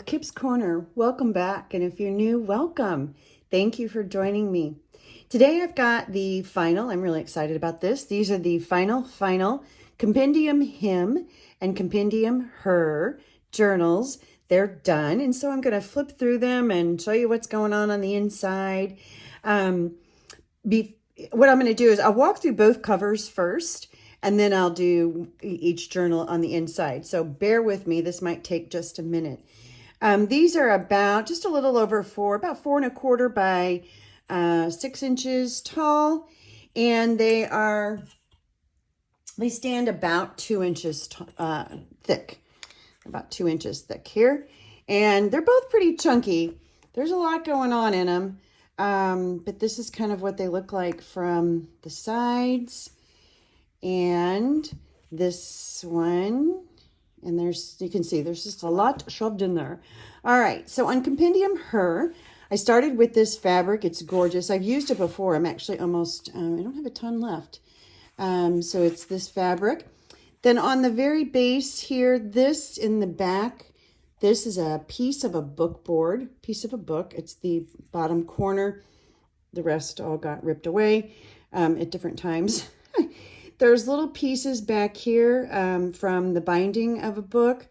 Kip's Corner. Welcome back, and if you're new, welcome. Thank you for joining me. Today I've got the final, I'm really excited about this. These are the final Compendium Him and Compendium Her Journals. They're done, and so I'm going to flip through them and show you what's going on the inside. What I'm going to do is I'll walk through both covers first, and then I'll do each journal on the inside. So bear with me. This might take just a minute. These are about just a little over about 4¼ by 6 inches tall, and they stand about 2 inches thick, about 2 inches thick here, and they're both pretty chunky. There's a lot going on in them, but this is kind of what they look like from the sides, and this one. And you can see there's just a lot shoved in there. All right, so on Compendium Her, I started with this fabric. It's gorgeous. I've used it before. I'm actually almost, I don't have a ton left. So it's this fabric. Then on the very base here, this in the back, this is a piece of a book board, piece of a book. It's the bottom corner. The rest all got ripped away at different times. There's little pieces back here from the binding of a book.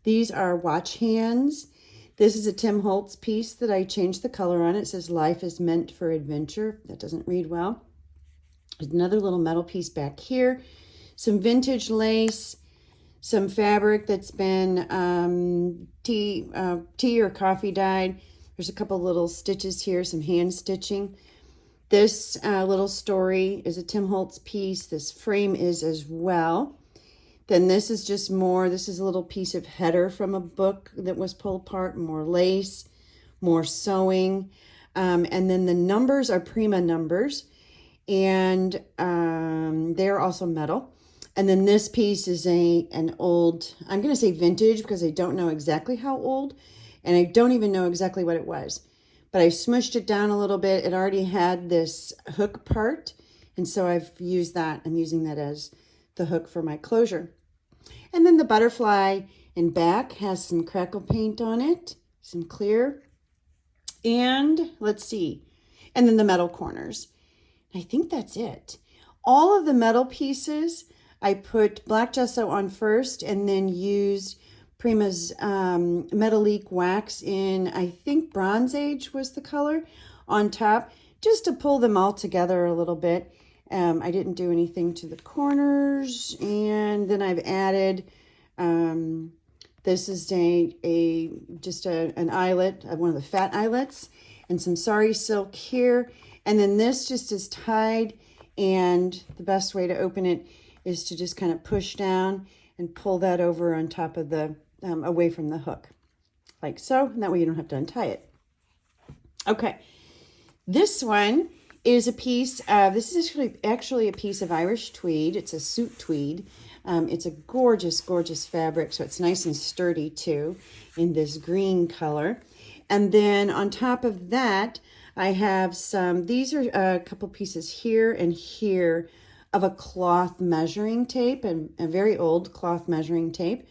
These are watch hands. This is a Tim Holtz piece that I changed the color on. It says life is meant for adventure. That doesn't read well. There's another little metal piece back here. Some vintage lace, some fabric that's been tea or coffee dyed. There's a couple little stitches here, some hand stitching. This little story is a Tim Holtz piece. This frame is as well. Then this is just more. This is a little piece of header from a book that was pulled apart. More lace, more sewing. And then the numbers are Prima numbers. And they're also metal. And then this piece is an old, I'm going to say vintage because I don't know exactly how old. And I don't even know exactly what it was. But I smushed it down a little bit. It already had this hook part, and so I've used that. I'm using that as the hook for my closure. And then the butterfly in back has some crackle paint on it, some clear. And let's see. And then the metal corners. I think that's it. All of the metal pieces, I put black gesso on first and then used Prima's Metallique wax in, I think Bronze Age was the color, on top, just to pull them all together a little bit. I didn't do anything to the corners. And then I've added, this is an eyelet, one of the fat eyelets, and some sari silk here. And then this just is tied, and the best way to open it is to just kind of push down and pull that over on top of the away from the hook, like so, and that way you don't have to untie it. Okay, this one is a piece of, this is actually a piece of Irish tweed. It's a suit tweed. It's a gorgeous fabric, so it's nice and sturdy too, in this green color. And then on top of that, I have these are a couple pieces here and here of a cloth measuring tape, and a very old cloth measuring tape.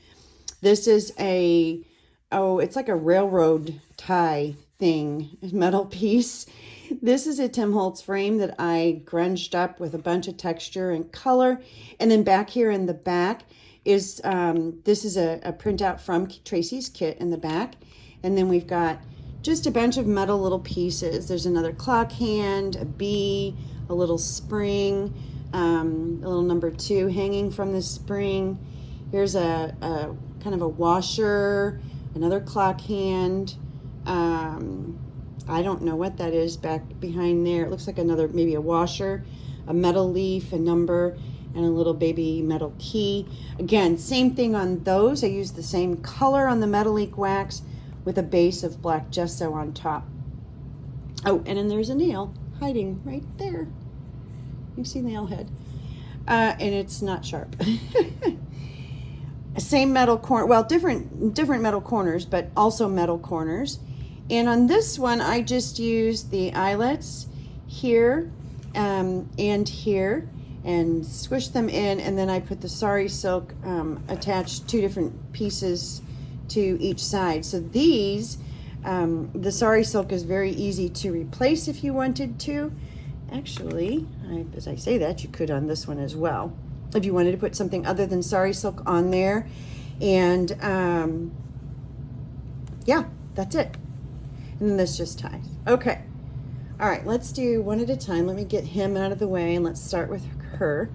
This is it's like a railroad tie thing, metal piece. This is a Tim Holtz frame that I grunged up with a bunch of texture and color. And then back here in the back is, this is a printout from Tracie's kit in the back. And then we've got just a bunch of metal little pieces. There's another clock hand, a bee, a little spring, a little number 2 hanging from the spring. Here's a kind of a washer, another clock hand. I don't know what that is back behind there. It looks like maybe a washer, a metal leaf, a number, and a little baby metal key. Again, same thing on those. I used the same color on the Metallique wax with a base of black gesso on top. Oh, and then there's a nail hiding right there. You see nail head. And it's not sharp. Same metal corner, well, different metal corners, but also metal corners. And on this one, I just used the eyelets here and here, and squished them in, and then I put the sari silk attached 2 different pieces to each side. So these, the sari silk is very easy to replace if you wanted to. Actually, as I say that, you could on this one as well, if you wanted to put something other than sari silk on there. And yeah, that's it. And then this just ties. Okay. All right, let's do one at a time. Let me get him out of the way, and let's start with her.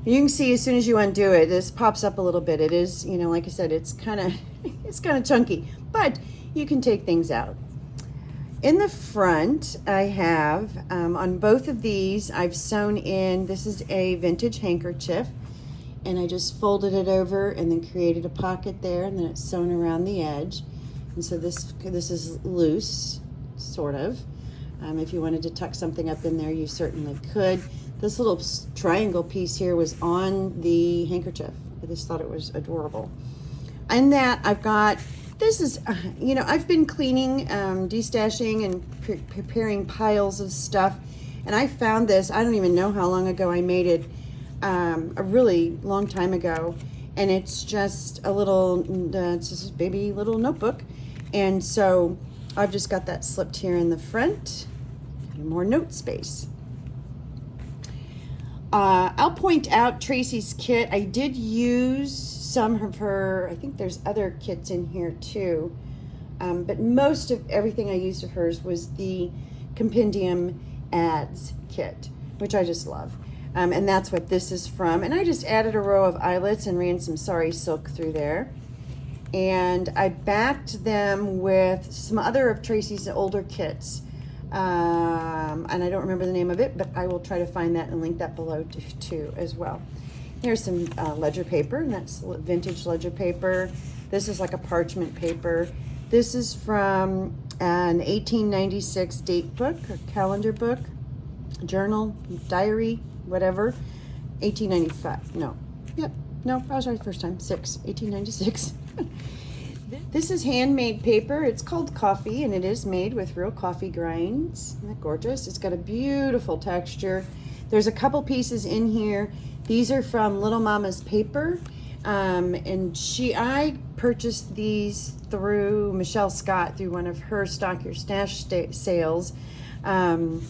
You can see as soon as you undo it, this pops up a little bit. It is, you know, like I said, it's kind of chunky, but you can take things out. In the front, I have, on both of these, I've sewn in, this is a vintage handkerchief, and I just folded it over and then created a pocket there, and then it's sewn around the edge. And so this is loose, sort of. If you wanted to tuck something up in there, you certainly could. This little triangle piece here was on the handkerchief. I just thought it was adorable. And that I've got, this is, you know, I've been cleaning, destashing and preparing piles of stuff. And I found this, I don't even know how long ago I made it, a really long time ago. And it's just a little, it's just a baby little notebook. And so I've just got that slipped here in the front. More note space. I'll point out Tracie's kit. I did use some of her, I think there's other kits in here too, but most of everything I used of hers was the Compendium Ads kit, which I just love. And that's what this is from. And I just added a row of eyelets and ran some sari silk through there. And I backed them with some other of Tracie's older kits. And I don't remember the name of it, but I will try to find that and link that below too as well. Here's some ledger paper, and that's vintage ledger paper. This is like a parchment paper. This is from an 1896 date book, or calendar book, journal, diary, whatever. 1895, no, yep, no, I was right the first time, 1896. This is handmade paper. It's called coffee, and it is made with real coffee grinds. Isn't that gorgeous? It's got a beautiful texture. There's a couple pieces in here. These are from Little Mama's Paper, and I purchased these through Michelle Scott through one of her Stock Your Stash sales, so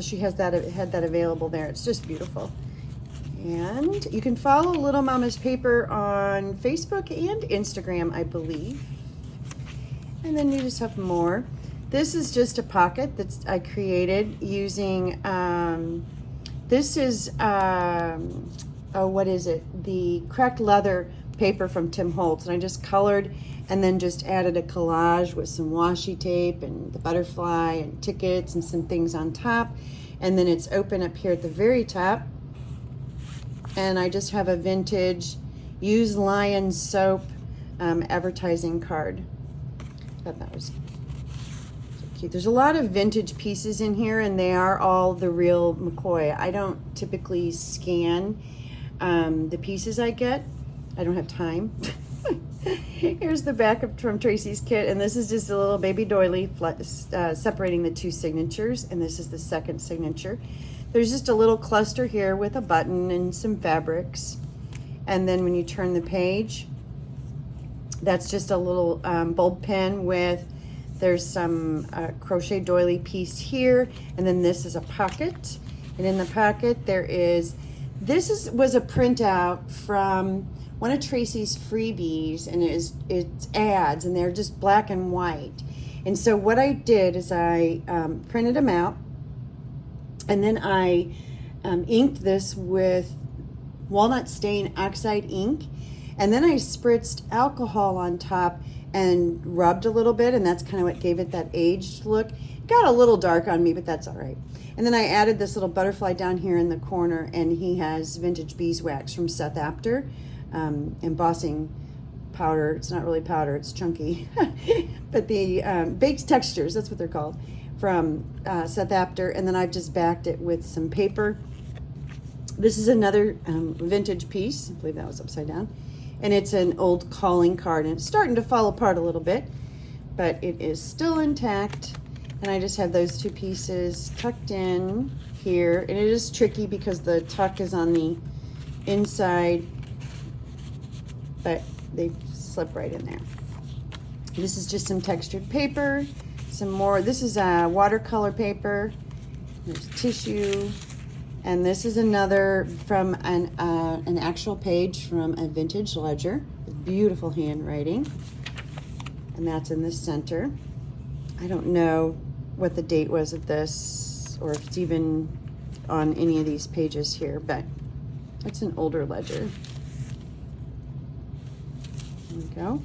she has that available there. It's just beautiful. And you can follow Little Mama's Paper on Facebook and Instagram, I believe. And then you just have more. This is just a pocket that I created using, this is, what is it? The cracked leather paper from Tim Holtz. And I just colored and then just added a collage with some washi tape and the butterfly and tickets and some things on top. And then it's open up here at the very top. And I just have a vintage Use Lion Soap advertising card. I thought that was so cute. There's a lot of vintage pieces in here, and they are all the real McCoy. I don't typically scan the pieces I get. I don't have time. Here's the back from Tracie's kit, and this is just a little baby doily separating the two signatures, and this is the second signature. There's just a little cluster here with a button and some fabrics. And then when you turn the page, that's just a little bulb pen with, there's some crochet doily piece here. And then this is a pocket. And in the pocket there is, was a printout from one of Tracie's freebies, and it's ads, and they're just black and white. And so what I did is I printed them out. And then I inked this with walnut stain oxide ink. And then I spritzed alcohol on top and rubbed a little bit. And that's kind of what gave it that aged look. It got a little dark on me, but that's all right. And then I added this little butterfly down here in the corner. And he has vintage beeswax from Seth Apter. Embossing powder. It's not really powder, it's chunky. But the baked textures, that's what they're called, from Seth Apter. And then I've just backed it with some paper. This is another vintage piece. I believe that was upside down. And it's an old calling card, and it's starting to fall apart a little bit, but it is still intact. And I just have those two pieces tucked in here. And it is tricky because the tuck is on the inside, but they slip right in there. This is just some textured paper, some more. This is a watercolor paper. There's tissue. And this is another from an actual page from a vintage ledger with beautiful handwriting. And that's in the center. I don't know what the date was of this, or if it's even on any of these pages here, but it's an older ledger. There we go.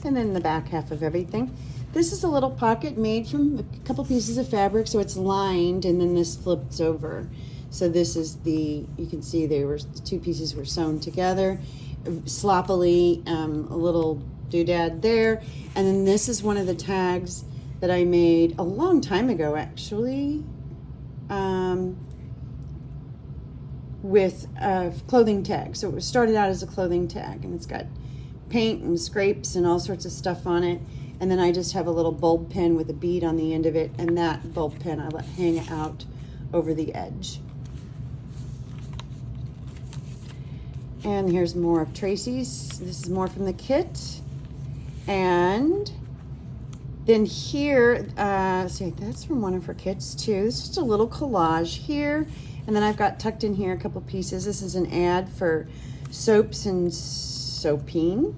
And then the back half of everything. This is a little pocket made from a couple pieces of fabric, so it's lined, and then this flips over. So this is the, you can see the two pieces were sewn together sloppily, a little doodad there. And then this is one of the tags that I made a long time ago, actually, with a clothing tag. So it was started out as a clothing tag, and it's got paint and scrapes and all sorts of stuff on it. And then I just have a little bulb pin with a bead on the end of it, and that bulb pin I let hang out over the edge. And here's more of Tracie's. This is more from the kit. And then here, see, that's from one of her kits too. It's just a little collage here. And then I've got tucked in here a couple pieces. This is an ad for soaps and soapine.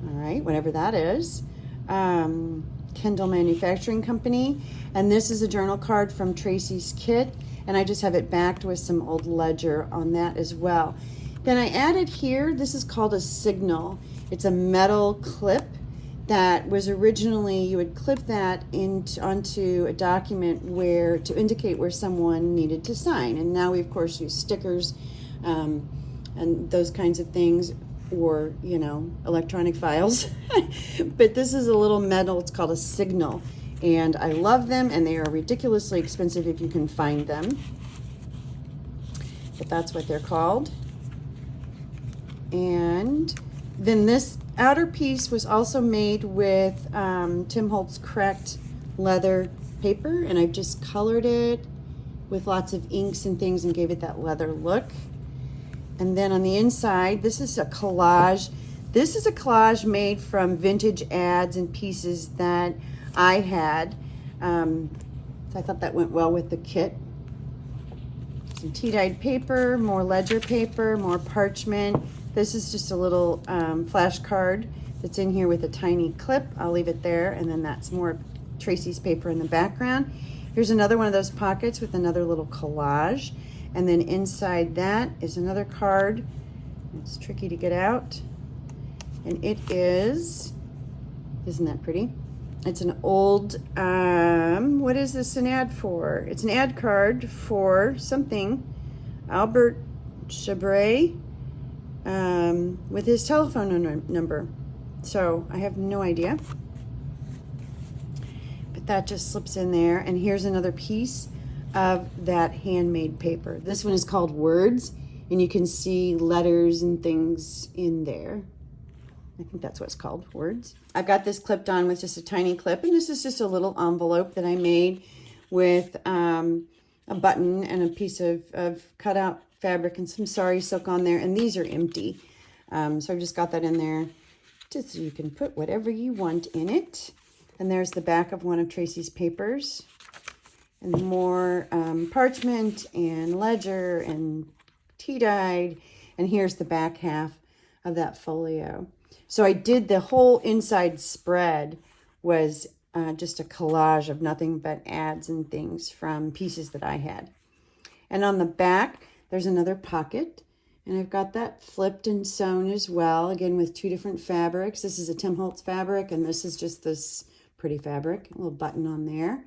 All right, whatever that is. Kendall Manufacturing Company. And this is a journal card from Tracie's kit. And I just have it backed with some old ledger on that as well. Then I added here, this is called a signal. It's a metal clip that was originally, you would clip that onto a document where to indicate where someone needed to sign. And now we of course use stickers and those kinds of things, or electronic files. But this is a little metal, it's called a signal. And I love them, and they are ridiculously expensive if you can find them. But that's what they're called. And then this outer piece was also made with Tim Holtz Correct leather paper, and I've just colored it with lots of inks and things and gave it that leather look. And then on the inside, this is a collage. This is a collage made from vintage ads and pieces that I had. So I thought that went well with the kit. Some tea-dyed paper, more ledger paper, more parchment. This is just a little flash card that's in here with a tiny clip. I'll leave it there, and then that's more Tracie's paper in the background. Here's another one of those pockets with another little collage. And then inside that is another card. It's tricky to get out. And it is, isn't that pretty? It's an old, what is this an ad for? It's an ad card for something, Albert Chabray, with his telephone number. So I have no idea. But that just slips in there. And here's another piece of that handmade paper. This one is called Words, and you can see letters and things in there. I think that's what it's called, Words. I've got this clipped on with just a tiny clip, and this is just a little envelope that I made with a button and a piece of cutout fabric and some sari silk on there, and these are empty. So I've just got that in there just so you can put whatever you want in it. And there's the back of one of Tracie's papers, and more parchment and ledger and tea-dyed, and here's the back half of that folio. So I did the whole inside spread was just a collage of nothing but ads and things from pieces that I had. And on the back, there's another pocket, and I've got that flipped and sewn as well, again with two different fabrics. This is a Tim Holtz fabric, and this is just this pretty fabric, a little button on there.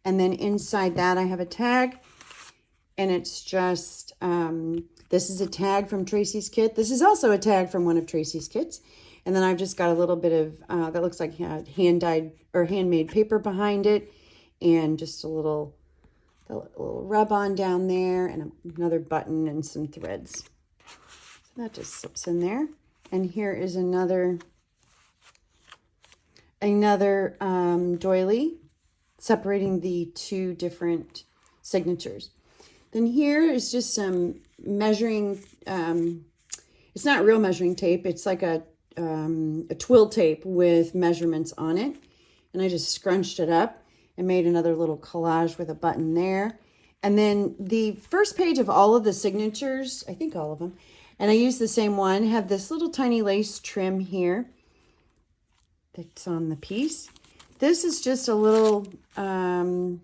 And then inside that, I have a tag, and it's just, this is a tag from Tracie's kit. This is also a tag from one of Tracie's kits. And then I've just got a little bit of, that looks like hand-dyed or handmade paper behind it, and just a little rub-on down there, and another button and some threads. So that just slips in there. And here is another doily separating the two different signatures. Then here is just some measuring, it's not real measuring tape, it's like a a twill tape with measurements on it. And I just scrunched it up and made another little collage with a button there. And then the first page of all of the signatures, I think all of them, and I used the same one, have this little tiny lace trim here that's on the piece. This is just a little, a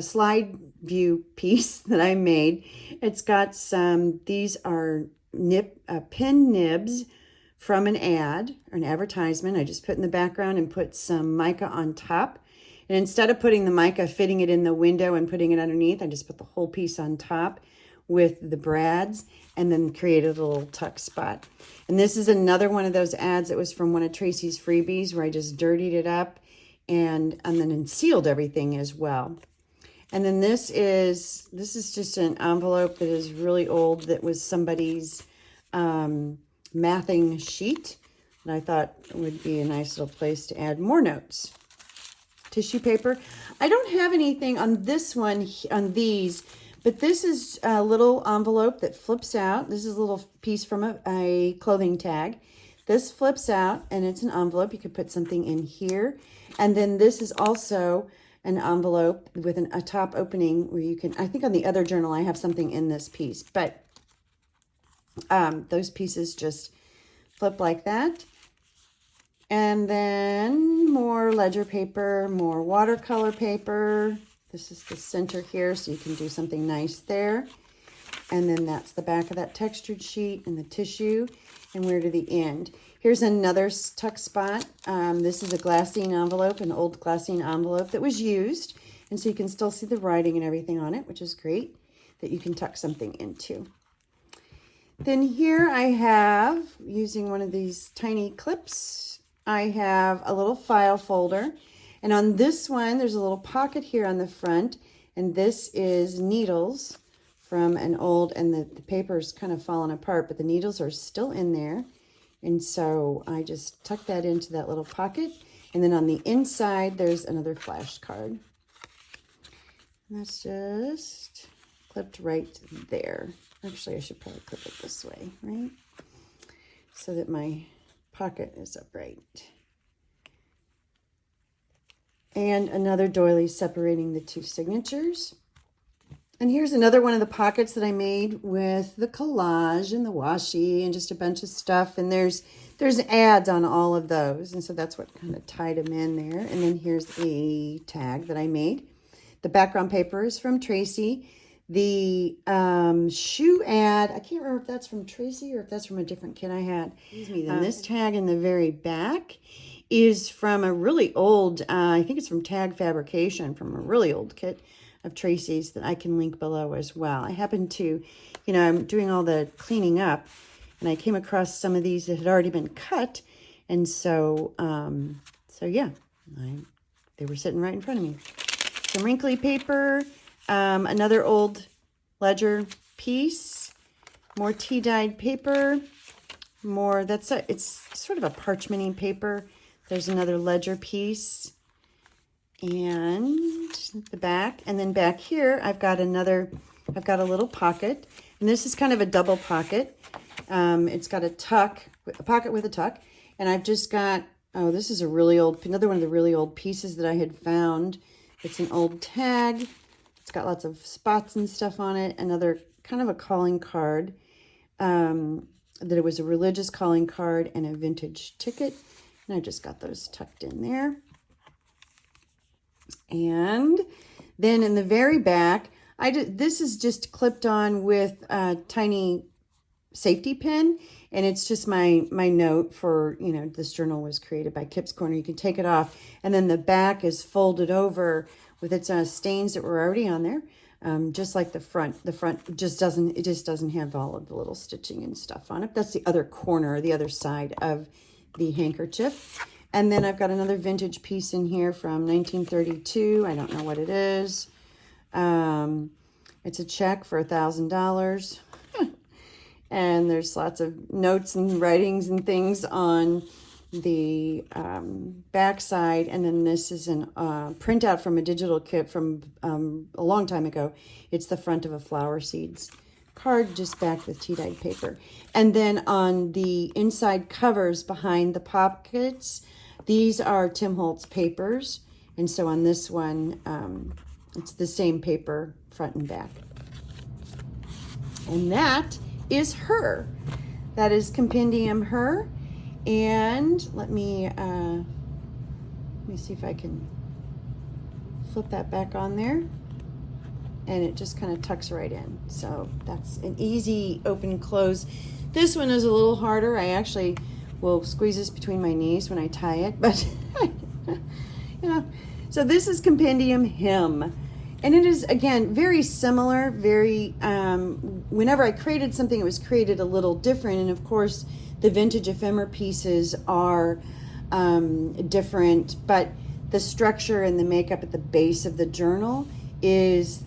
slide view piece that I made. It's got some, these are pin nibs from an ad or an advertisement. I just put in the background and put some mica on top. And instead of putting the mica, fitting it in the window and putting it underneath, I just put the whole piece on top with the brads and then created a little tuck spot. And this is another one of those ads that was from one of Tracie's freebies where I just dirtied it up and then sealed everything as well. And then this is just an envelope that is really old that was somebody's mathing sheet that I thought would be a nice little place to add more notes. Tissue paper. I don't have anything on this one, on these, but this is a little envelope that flips out. This is a little piece from a clothing tag. This flips out and it's an envelope. You could put something in here. And then this is also an envelope with a top opening where you can, I think on the other journal I have something in this piece, but those pieces just flip like that. And then more ledger paper, more watercolor paper. This is the center here, so you can do something nice there. And then that's the back of that textured sheet and the tissue, and we're to the end. Here's another tuck spot. This is a glassine envelope, an old glassine envelope that was used. And so you can still see the writing and everything on it, which is great, that you can tuck something into. Then here I have, using one of these tiny clips, I have a little file folder. And on this one, there's a little pocket here on the front. And this is needles from an old, and the paper's kind of fallen apart, but the needles are still in there. And so I just tuck that into that little pocket. And then on the inside, there's another flash card. And that's just clipped right there. Actually, I should probably clip it this way, right? So that my pocket is upright. And another doily separating the two signatures. And here's another one of the pockets that I made with the collage and the washi and just a bunch of stuff. And there's ads on all of those. And so that's what kind of tied them in there. And then here's a tag that I made. The background paper is from Tracie. The shoe ad, I can't remember if that's from Tracie or if that's from a different kit I had. Excuse me. Then this tag in the very back is from a really old, I think it's from Tag Fabrication, from a really old kit of Tracie's that I can link below as well. I happened to, I'm doing all the cleaning up and I came across some of these that had already been cut. And so, yeah, they were sitting right in front of me. Some wrinkly paper, another old ledger piece, more tea-dyed paper, more, it's sort of a parchmenty paper. There's another ledger piece and the back. And then back here, I've got a little pocket. And this is kind of a double pocket. It's got a pocket with a tuck. And I've just got, this is another one of the really old pieces that I had found. It's an old tag. It's got lots of spots and stuff on it. Another kind of a calling card. That it was a religious calling card and a vintage ticket. And I just got those tucked in there. And then in the very back, this is just clipped on with a tiny safety pin. And it's just my note for, this journal was created by Kip's Corner. You can take it off. And then the back is folded over with its stains that were already on there. Just like the front. The front just doesn't have all of the little stitching and stuff on it. That's the other corner, the other side of the handkerchief. And then I've got another vintage piece in here from 1932. I don't know what it is. It's a check for $1,000. And there's lots of notes and writings and things on the back side. And then this is a printout from a digital kit from a long time ago. It's the front of a flower seeds card just backed with tea dyed paper. And then on the inside covers behind the pockets, these are Tim Holtz papers. And so on this one, it's the same paper front and back. And that is her. That is Compendium Her. And let me see if I can flip that back on there. And it just kind of tucks right in. So that's an easy open close. This one is a little harder. I actually will squeeze this between my knees when I tie it, but yeah. So this is Compendium Him. And it is, again, very similar, whenever I created something, it was created a little different. And of course, the vintage ephemera pieces are different, but the structure and the makeup at the base of the journal is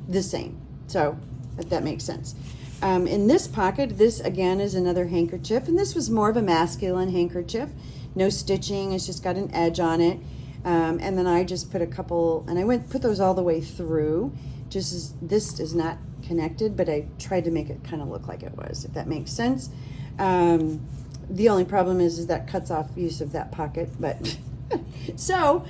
the same. So if that makes sense. In this pocket, this again is another handkerchief, and this was more of a masculine handkerchief. No stitching, it's just got an edge on it. And then I just put a couple, and I put those all the way through, just as this is not connected, but I tried to make it kind of look like it was, if that makes sense. The only problem is that cuts off use of that pocket, but so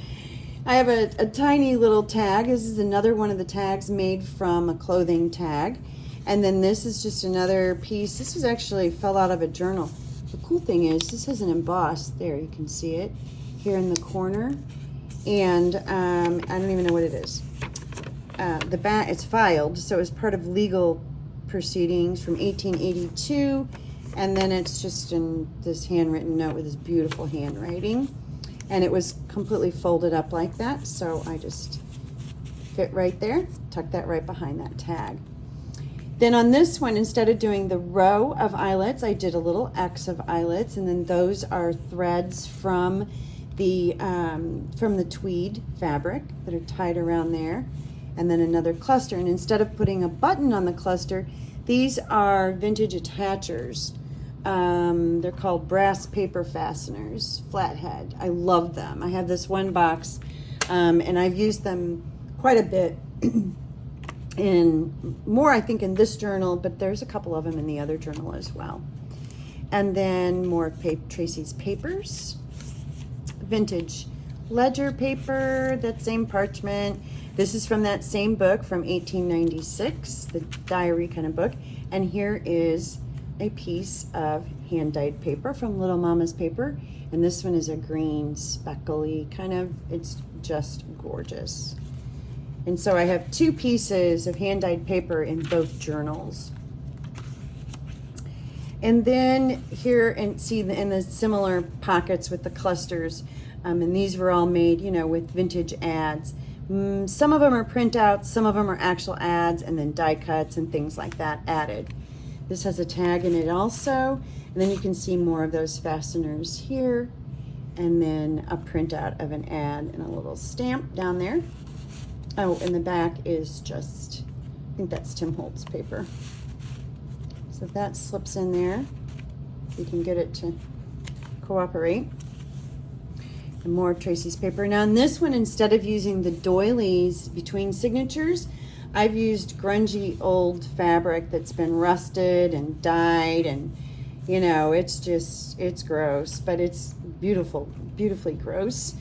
I have a tiny little tag. This is another one of the tags made from a clothing tag. And then this is just another piece. This was actually fell out of a journal. The cool thing is this is an embossed, there you can see it here in the corner. And I don't even know what it is. The back, it's filed, so it's part of legal proceedings from 1882. And then it's just in this handwritten note with this beautiful handwriting. And it was completely folded up like that, so I just fit right there, tuck that right behind that tag. Then on this one, instead of doing the row of eyelets, I did a little X of eyelets, and then those are threads from the tweed fabric that are tied around there, and then another cluster. And instead of putting a button on the cluster, these are vintage attachers. They're called brass paper fasteners, flathead. I love them. I have this one box, and I've used them quite a bit in more, I think, in this journal, but there's a couple of them in the other journal as well. And then more Tracie's papers, vintage ledger paper, that same parchment. This is from that same book from 1896, the diary kind of book. And here is a piece of hand-dyed paper from Little Mama's paper. And this one is a green speckly kind of, it's just gorgeous. And so I have two pieces of hand-dyed paper in both journals. And then here, and see in the similar pockets with the clusters, and these were all made, you know, with vintage ads. Some of them are printouts, some of them are actual ads, and then die cuts and things like that added. This has a tag in it also, and then you can see more of those fasteners here, and then a printout of an ad and a little stamp down there. Oh, and the back is just, I think that's Tim Holtz paper. So that slips in there. You can get it to cooperate. And more of Tracie's paper. Now in this one, instead of using the doilies between signatures, I've used grungy old fabric that's been rusted and dyed, and you know, it's just, it's gross, but it's beautiful, beautifully gross.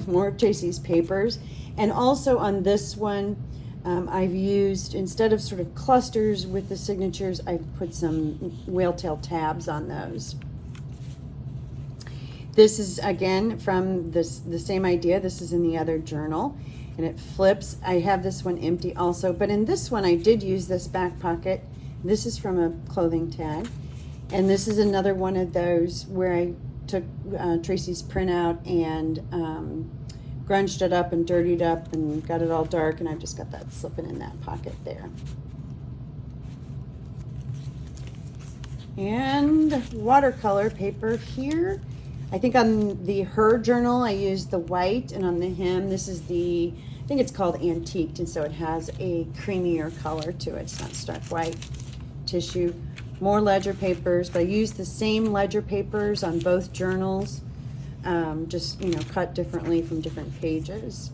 More of Tracie's papers. And also on this one, I've used, instead of sort of clusters with the signatures, I've put some whale tail tabs on those. This is, again, from the same idea. This is in the other journal, and it flips. I have this one empty also, but in this one, I did use this back pocket. This is from a clothing tag, and this is another one of those where I took Tracie's printout and grunged it up and dirtied up and got it all dark, and I've just got that slipping in that pocket there. And watercolor paper here. I think on the Her journal I used the white, and on the Him this is the, I think it's called antiqued, and so it has a creamier color to it. It's not stark white tissue. More ledger papers, but I used the same ledger papers on both journals. Just, you know, cut differently from different pages.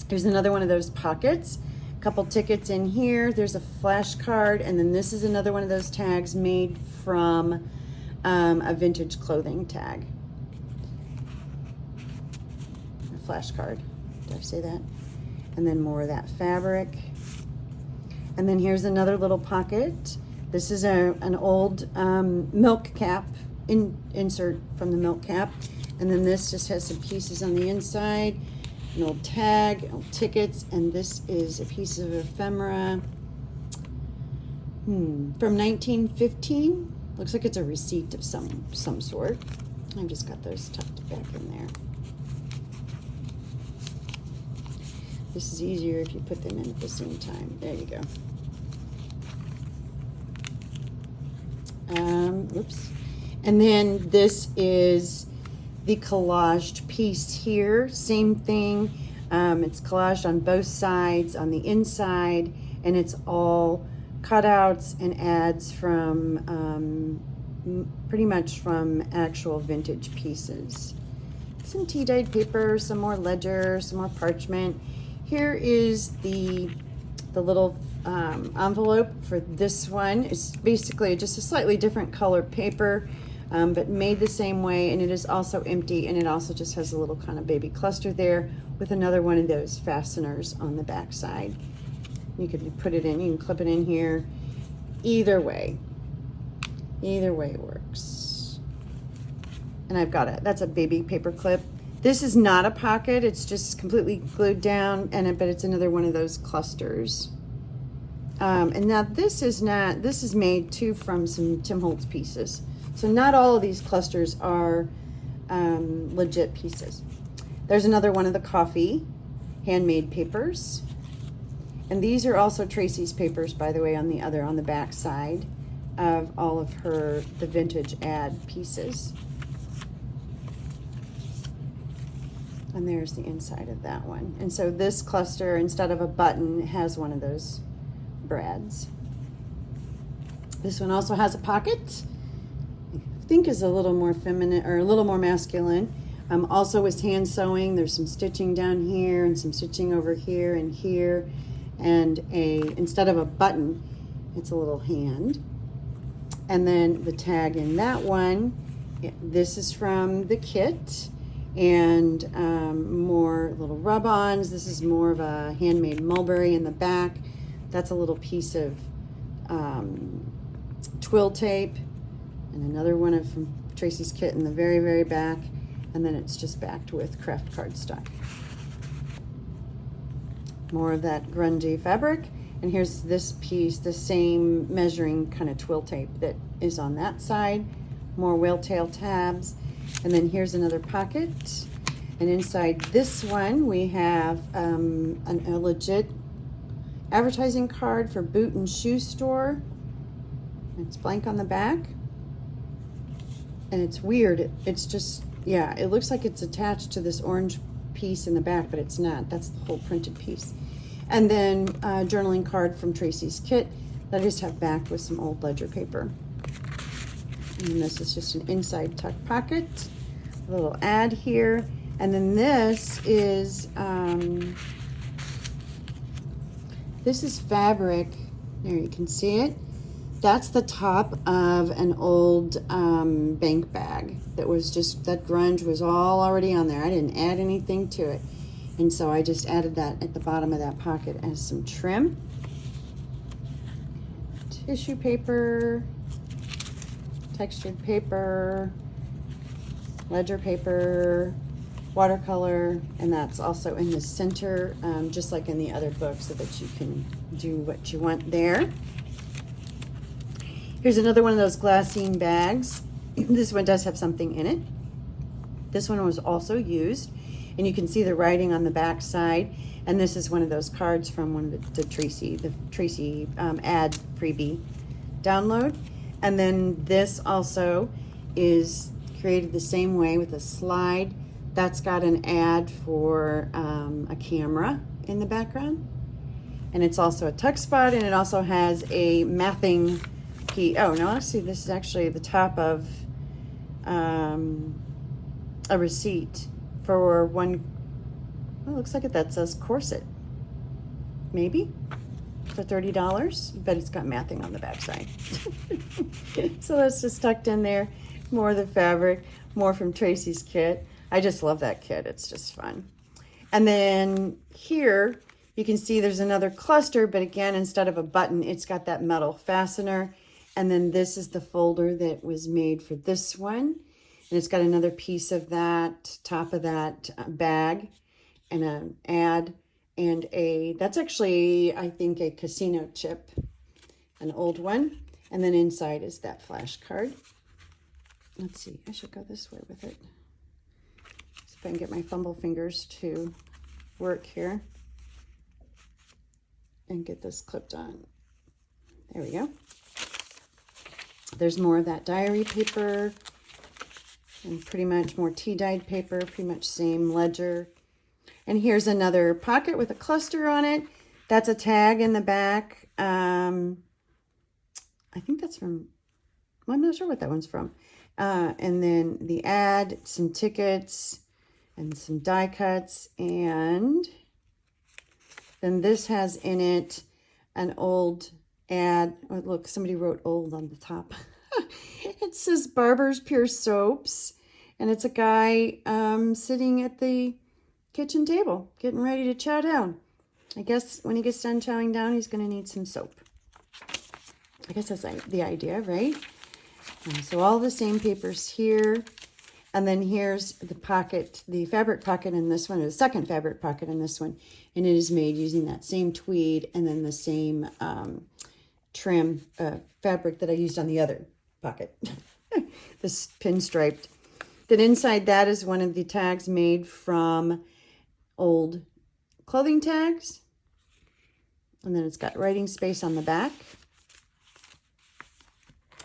Here's another one of those pockets, Couple tickets in here. There's a flashcard, and then this is another one of those tags made from a vintage clothing tag. A flashcard. Did I say that? And then more of that fabric. And then here's another little pocket. This is an old milk cap insert from the milk cap. And then this just has some pieces on the inside. An old tag, old tickets, and this is a piece of ephemera from 1915. Looks like it's a receipt of some sort. I've just got those tucked back in there. This is easier if you put them in at the same time. There you go. Oops. And then this is the collaged piece here. Same thing. It's collaged on both sides, on the inside, and it's all cutouts and ads from pretty much from actual vintage pieces. Some tea-dyed paper, some more ledger, some more parchment. Here is the little envelope for this one. It's basically just a slightly different color paper, but made the same way, and it is also empty, and it also just has a little kind of baby cluster there with another one of those fasteners on the back side. You could put it in, you can clip it in here. Either way works. And I've got it. That's a baby paper clip. This is not a pocket, it's just completely glued down, but it's another one of those clusters. And now this is made too from some Tim Holtz pieces. So not all of these clusters are legit pieces. There's another one of the coffee handmade papers. And these are also Tracie's papers, by the way, on the back side of all of the vintage ad pieces. And there's the inside of that one. And so this cluster, instead of a button, has one of those brads. This one also has a pocket. I think is a little more feminine or a little more masculine. Also with hand sewing, there's some stitching down here and some stitching over here and here. And instead of a button, it's a little hand. And then the tag in that one, this is from the kit. And more little rub-ons. This is more of a handmade mulberry in the back. That's a little piece of twill tape, and another one from Tracie's kit in the very, very back, and then it's just backed with craft cardstock. More of that grungy fabric, and here's this piece, the same measuring kind of twill tape that is on that side. More whale tail tabs. And then here's another pocket, and inside this one we have a legit advertising card for boot and shoe store. It's blank on the back, and it's weird. It's just, yeah, it looks like it's attached to this orange piece in the back, but it's not. That's the whole printed piece. And then a journaling card from Tracie's kit that I just have backed with some old ledger paper. And this is just an inside tuck pocket, a little ad here. And then this is fabric. There, you can see it. That's the top of an old bank bag that grunge was all already on there. I didn't add anything to it. And so I just added that at the bottom of that pocket as some trim. Tissue paper, textured paper, ledger paper, watercolor, and that's also in the center, just like in the other book, so that you can do what you want there. Here's another one of those glassine bags. This one does have something in it. This one was also used, and you can see the writing on the back side. And this is one of those cards from one of the Tracie ad freebie download. And then this also is created the same way with a slide. That's got an ad for a camera in the background. And it's also a tuck spot, and it also has a mathing key. Oh, no, let's see, this is actually the top of a receipt for one. Oh, looks like that says corset. maybe, for $30, but it's got mathing on the backside. So that's just tucked in there. More of the fabric, more from Tracie's kit. I just love that kit. It's just fun. And then here you can see there's another cluster, but again, instead of a button, it's got that metal fastener. And then this is the folder that was made for this one. And it's got another piece of that, top of that bag, and an ad, and that's actually, I think, a casino chip, an old one. And then inside is that flash card. Let's see, I should go this way with it. See if I can get my fumble fingers to work here and get this clipped on. There we go. There's more of that diary paper and pretty much more tea-dyed paper, pretty much same ledger. And here's another pocket with a cluster on it. That's a tag in the back. I think that's from, well, I'm not sure what that one's from. And then the ad, some tickets, and some die cuts. And then this has in it an old ad. Oh, look, somebody wrote old on the top. It says Barber's Pure Soaps. And it's a guy sitting at the kitchen table, getting ready to chow down. I guess when he gets done chowing down, he's going to need some soap. I guess that's the idea, right? So all the same papers here. And then here's the pocket, the fabric pocket in this one, or the second fabric pocket in this one. And it is made using that same tweed and then the same trim fabric that I used on the other pocket. This pinstriped. Then inside that is one of the tags made from old clothing tags. And then it's got writing space on the back.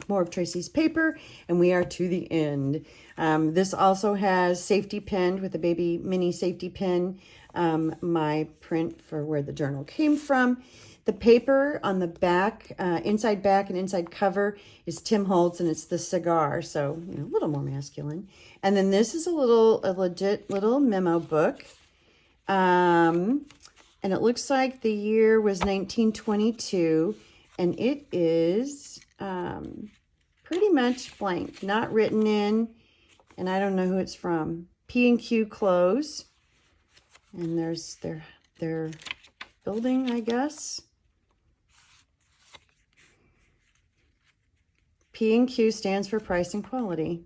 More of Tracie's paper, and we are to the end. This also has safety pinned with a baby mini safety pin, my print for where the journal came from. The paper on the back, inside back and inside cover is Tim Holtz, and it's the cigar, so you know, a little more masculine. And then this is a legit little memo book. And it looks like the year was 1922, and it is pretty much blank, not written in, and I don't know who it's from. P&Q Clothes, and there's their building, I guess. P&Q stands for price and quality.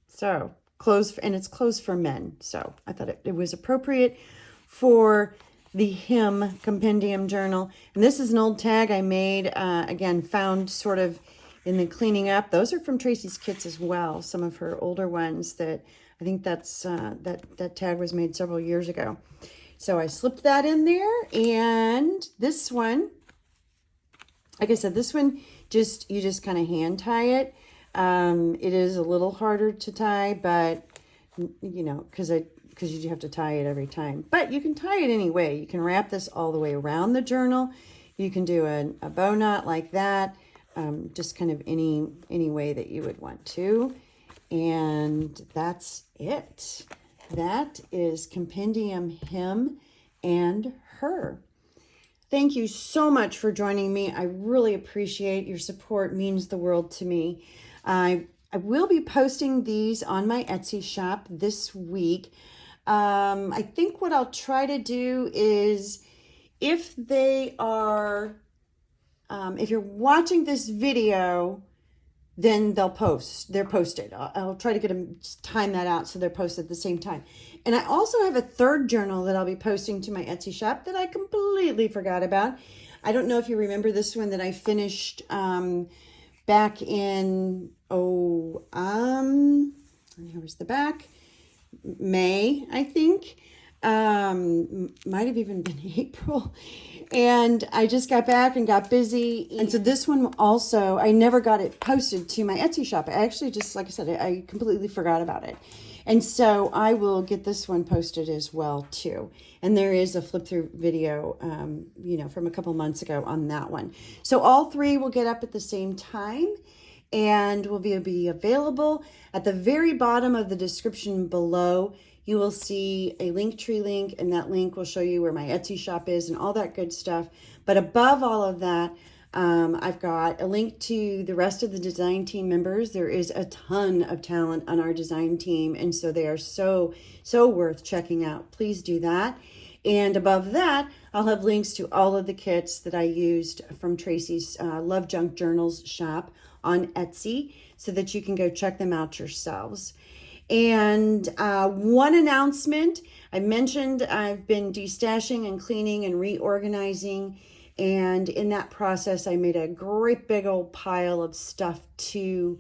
So clothes, and it's clothes for men. So I thought it was appropriate for the Him Compendium Journal. And this is an old tag I made, again, found sort of in the cleaning up. Those are from Tracie's kits as well, some of her older ones that I think that's that tag was made several years ago. So I slipped that in there. And this one, like I said, this one, you just kind of hand tie it. It is a little harder to tie, but you know, because you have to tie it every time. But you can tie it any way. You can wrap this all the way around the journal. You can do a bow knot like that, just kind of any way that you would want to. And that's it. That is Compendium Him and Her. Thank you so much for joining me. I really appreciate your support. It means the world to me. I will be posting these on my Etsy shop this week. I think what I'll try to do is, if they are, if you're watching this video, then they're posted. I'll try to get them, time that out so they're posted at the same time. And I also have a third journal that I'll be posting to my Etsy shop that I completely forgot about. I don't know if you remember this one that I finished back in, here was the back, May, I think. Might have even been April. And I just got back and got busy. And so this one also, I never got it posted to my Etsy shop. I actually just, like I said, I completely forgot about it. And so I will get this one posted as well too. And there is a flip through video, from a couple months ago on that one. So all three will get up at the same time and will be available. At the very bottom of the description below, you will see a Linktree link, and that link will show you where my Etsy shop is and all that good stuff. But above all of that, I've got a link to the rest of the design team members. There is a ton of talent on our design team, and so they are so worth checking out. Please do that. And above that, I'll have links to all of the kits that I used from Tracie's LoveJunkJournals shop on Etsy, so that you can go check them out yourselves. And one announcement, I mentioned I've been destashing and cleaning and reorganizing. And in that process, I made a great big old pile of stuff to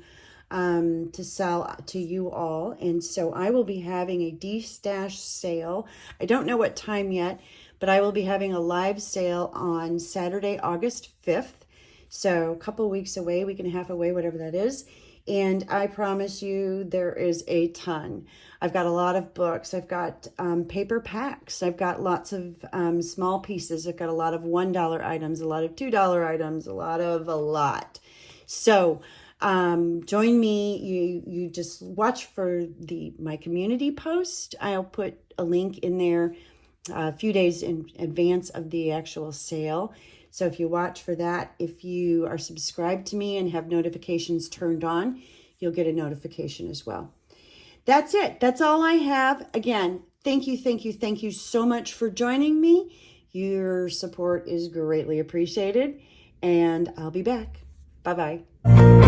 sell to you all. And so I will be having a destash sale. I don't know what time yet, but I will be having a live sale on Saturday, August 5th. So a couple weeks away, week and a half away, whatever that is. And I promise you there is a ton. I've got a lot of books. I've got paper packs. I've got lots of small pieces. I've got a lot of $1 items, a lot of $2 items, a lot. So join me. You just watch for my community post. I'll put a link in there a few days in advance of the actual sale. So if you watch for that, if you are subscribed to me and have notifications turned on, you'll get a notification as well. That's it. That's all I have. Again, thank you so much for joining me. Your support is greatly appreciated, and I'll be back. Bye-bye.